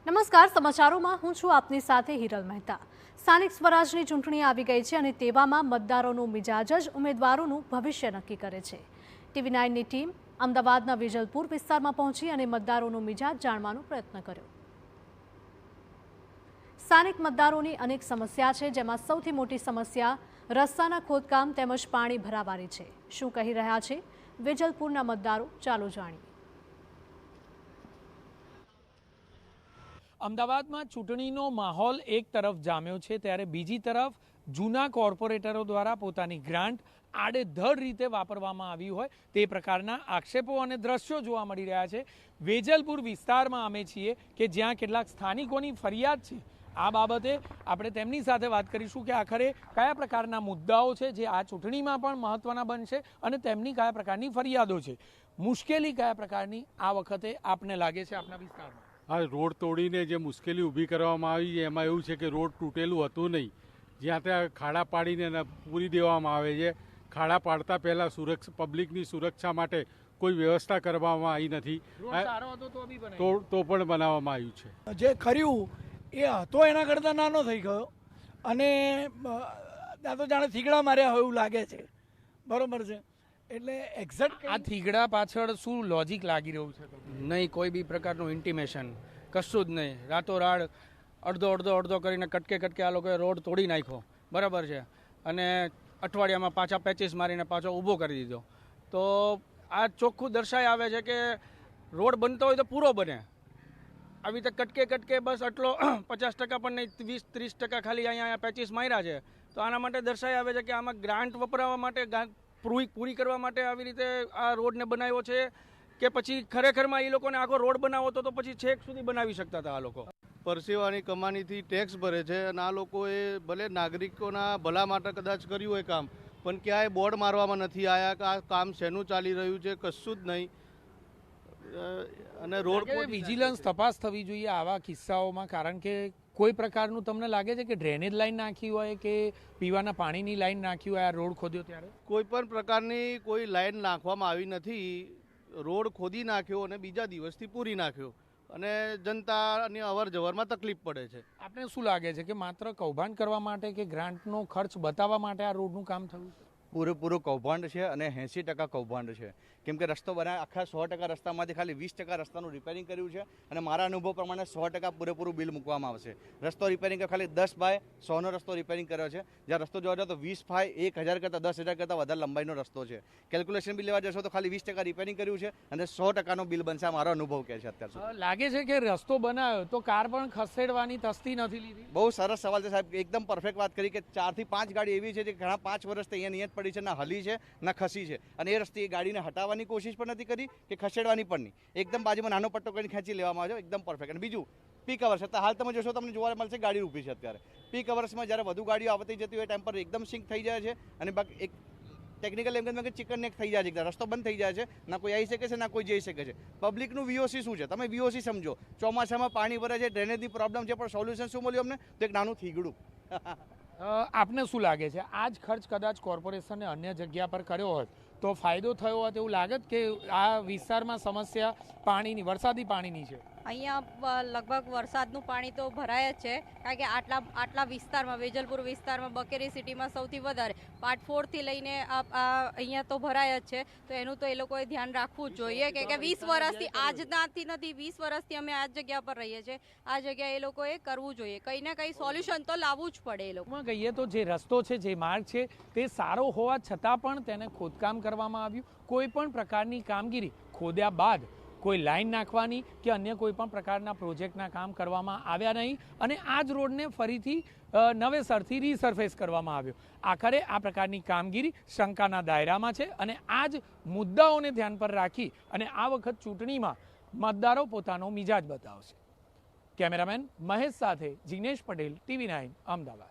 નમસ્કાર, સમાચારોમાં હું છું આપની સાથે હિરલ મહેતા। સ્થાનિક સ્વરાજની ચૂંટણી આવી ગઈ છે અને તેવામાં મતદારોનો મિજાજ જ ઉમેદવારોનું ભવિષ્ય નક્કી કરે છે। TV9ની ટીમ અમદાવાદના વેજલપુર વિસ્તારમાં પહોંચી અને મતદારોનો મિજાજ જાણવાનો પ્રયત્ન કર્યો। સ્થાનિક મતદારોની અનેક સમસ્યા છે, જેમાં સૌથી મોટી સમસ્યા રસ્તાના ખોદકામ તેમજ પાણી ભરાવાની છે। શું કહી રહ્યા છે વેજલપુરના મતદારો, ચાલો જાણીએ। અમદાવાદમાં ચૂંટણીનો માહોલ એક તરફ જામ્યો છે, ત્યારે બીજી તરફ જૂના કોર્પોરેટરો દ્વારા પોતાની ગ્રાન્ટ આડેધડ રીતે વાપરવામાં આવી હોય તે પ્રકારના આક્ષેપો અને દ્રશ્યો જોવા મળી રહ્યા છે। વેજલપુર વિસ્તારમાં અમે છીએ કે જ્યાં કેટલાક સ્થાનિકોની ફરિયાદ છે। આ બાબતે આપણે તેમની સાથે વાત કરીશું કે આખરે કયા પ્રકારના મુદ્દાઓ છે જે આ ચૂંટણીમાં પણ મહત્વના બનશે અને તેમની કયા પ્રકારની ફરિયાદો છે, મુશ્કેલી કયા પ્રકારની આ વખતે આપને લાગે છે આપના વિસ્તારમાં? આ રોડ તોડીને જે મુશ્કેલી ઊભી કરવામાં આવી છે એમાં એવું છે કે રોડ તૂટેલું હતું નહીં, જ્યાં ત્યાં ખાડા પાડીને એને પૂરી દેવામાં આવે છે। ખાડા પાડતા પહેલાં પબ્લિકની સુરક્ષા માટે કોઈ વ્યવસ્થા કરવામાં આવી નથી, તો પણ બનાવવામાં આવ્યું છે। જે કર્યું એ હતો એના કરતાં નાનો થઈ ગયો અને ત્યાં તો જાણે થીગડા માર્યા હોય એવું લાગે છે, બરોબર છે। એટલે એક્ઝેક્ટ આ થીગડા પાછળ શું લોજિક લાગી રહ્યું છે? નહીં, કોઈ બી પ્રકારનું ઇન્ટિમેશન કશું જ નહીં। રાતોરાત અડધો કરીને કટકે આ લોકોએ રોડ તોડી નાખ્યો, બરાબર છે, અને અઠવાડિયામાં પાછા પેચીસ મારીને પાછો ઊભો કરી દીધો। તો આ ચોખ્ખું દર્શાઈ આવે છે કે રોડ બનતો હોય તો પૂરો બને, આવી રીતે કટકે બસ આટલો 50% પણ નહીં, 20-30% ખાલી અહીંયા પેચીસ માર્યા છે। તો આના માટે દર્શાઈ આવે છે કે આમાં ગ્રાન્ટ વપરાવા માટે પૂરી કરવા માટે આવી રીતે આ રોડને બનાવ્યો છે કે પછી ખરેખરમાં એ લોકોને આખો રોડ બનાવો તો પછી છેક સુધી બનાવી શકતા હતા। આ લોકો પરસેવાની કમાણીથી ટેક્સ ભરે છે અને આ લોકોએ ભલે નાગરિકોના ભલા માટે કદાચ કર્યું હોય કામ, પણ ક્યાંય બોર્ડ મારવામાં નથી આવ્યા કે આ કામ શેનું ચાલી રહ્યું છે, કશું જ નહીં। અને રોડ વિજિલન્સ તપાસ થવી જોઈએ આવા કિસ્સાઓમાં, કારણ કે કોઈ પ્રકારનું તમને લાગે છે કે ડ્રેનેજ લાઈન નાખી હોય કે પીવાના પાણીની લાઈન નાખી હોય આ રોડ ખોદ્યો ત્યારે? કોઈ પણ પ્રકારની કોઈ લાઈન નાખવામાં આવી નથી। રોડ ખોદી નાખ્યો અને બીજા દિવસથી પૂરી નાખ્યો અને જનતાની અવર જવરમાં તકલીફ પડે છે। આપને શું લાગે છે કે માત્ર કૌભાંડ કરવા માટે કે ગ્રાન્ટનો ખર્ચ બતાવવા માટે આ રોડનું કામ થયું છે? પૂરેપૂરું કૌભાંડ છે અને 80% કૌભાંડ છે, કેમ કે રસ્તો બનાવ્યા આખા 100% રસ્તામાંથી ખાલી 20% રસ્તાનું રિપેરિંગ કર્યું છે અને મારા અનુભવ પ્રમાણે 100% પૂરેપૂરું બિલ મૂકવામાં આવશે। રસ્તો રિપેરિંગ ખાલી 10/100નો રસ્તો રિપેરિંગ કર્યો છે, જ્યાં રસ્તો જોવા જાવ તો 20/1000 કરતાં 10,000 કરતાં વધારે લંબાઈનો રસ્તો છે। કેલ્ક્યુલેશન બી લેવા જશો તો ખાલી 20% રિપેરિંગ કર્યું છે અને 100%નો બિલ બનશે, મારો અનુભવ કહે છે અત્યાર સુધી। લાગે છે કે રસ્તો બનાવ્યો તો કાર પણ ખસેડવાની તસ્તી નથી લીધી? બહુ સરસ સવાલ છે સાહેબ, એકદમ પરફેક્ટ વાત કરી કે 4 થી 5 ગાડી એવી છે જે ઘણા 5 વર્ષથી અહીંયા પડી છે, ના હલી છે ના ખસી છે, અને એ રસ્તે એ ગાડીને હટાવવાની કોશિશ પણ નથી કરી કે ખસેડવાની પણ નહીં, એકદમ બાજુમાં નાનો પટ્ટો કરીને ખેંચી લેવામાં આવ્યો, એકદમ પરફેક્ટ। અને બીજું પીક અવર્સ હતા, હાલ તમે જોશો તમને જોવા મળશે ગાડી ઊભી છે અત્યારે। પીક અવર્સમાં જ્યારે વધુ ગાડીઓ આવતી જતી હોય ટાઈમ પર એકદમ સિંક થઈ જાય છે અને બાકી એક ટેકનિકલ એમ કે ચિકન નેક થઈ જાય છે, રસ્તો બંધ થઈ જાય છે, ના કોઈ આવી શકે છે ના કોઈ જઈ શકે છે। પબ્લિકનું VOC શું છે તમે VOC સમજો, ચોમાસામાં પાણી ભરે છે, ડ્રેનેજની પ્રોબ્લેમ છે, પણ સોલ્યુશન શું મળ્યું અમને? તો એક નાનું થીગડું। આપને શું લાગે છે આ જ ખર્ચ કદાચ કોર્પોરેશને અન્ય જગ્યા પર કર્યો હોત તો ફાયદો થયો હોત એવું લાગત કે આ વિસ્તારમાં સમસ્યા પાણીની, વરસાદી પાણીની છે? અહીંયા લગભગ વરસાદનું પાણી તો ભરાય જ છે, કારણ કે આટલા વિસ્તારમાં, વેજલપુર વિસ્તારમાં, બકેરી સિટીમાં સૌથી વધારે પાર્ટ 4થી લઈને અહીંયા તો ભરાય જ છે। તો એનું તો એ લોકોએ ધ્યાન રાખવું જ જોઈએ કે 20 વર્ષથી, આજનાથી નથી, 20 વર્ષથી અમે આ જગ્યા પર રહીએ છીએ, આ જગ્યા એ લોકોએ કરવું જોઈએ, કંઈ ને કંઈ સોલ્યુશન તો લાવવું જ પડે। એ લોકોમાં કહીએ તો જે રસ્તો છે, જે માર્ગ છે તે સારો હોવા છતાં પણ તેને ખોદકામ કરવામાં આવ્યું, કોઈ પણ પ્રકારની કામગીરી ખોદ્યા બાદ કોઈ લાઈન નાખવાની કે અન્ય કોઈ પણ પ્રકારના પ્રોજેક્ટના કામ કરવામાં આવ્યા નહીં અને આ જ રોડને ફરીથી નવેસરથી રીસર્ફેસ કરવામાં આવ્યો। આખરે આ પ્રકારની કામગીરી શંકાના દાયરામાં છે અને આ જ મુદ્દાઓને ધ્યાન પર રાખી અને આ વખત ચૂંટણીમાં મતદારો પોતાનો મિજાજ બતાવશે। કેમેરામેન મહેશ સાથે જિગ્નેશ પટેલ, TV9 અમદાવાદ।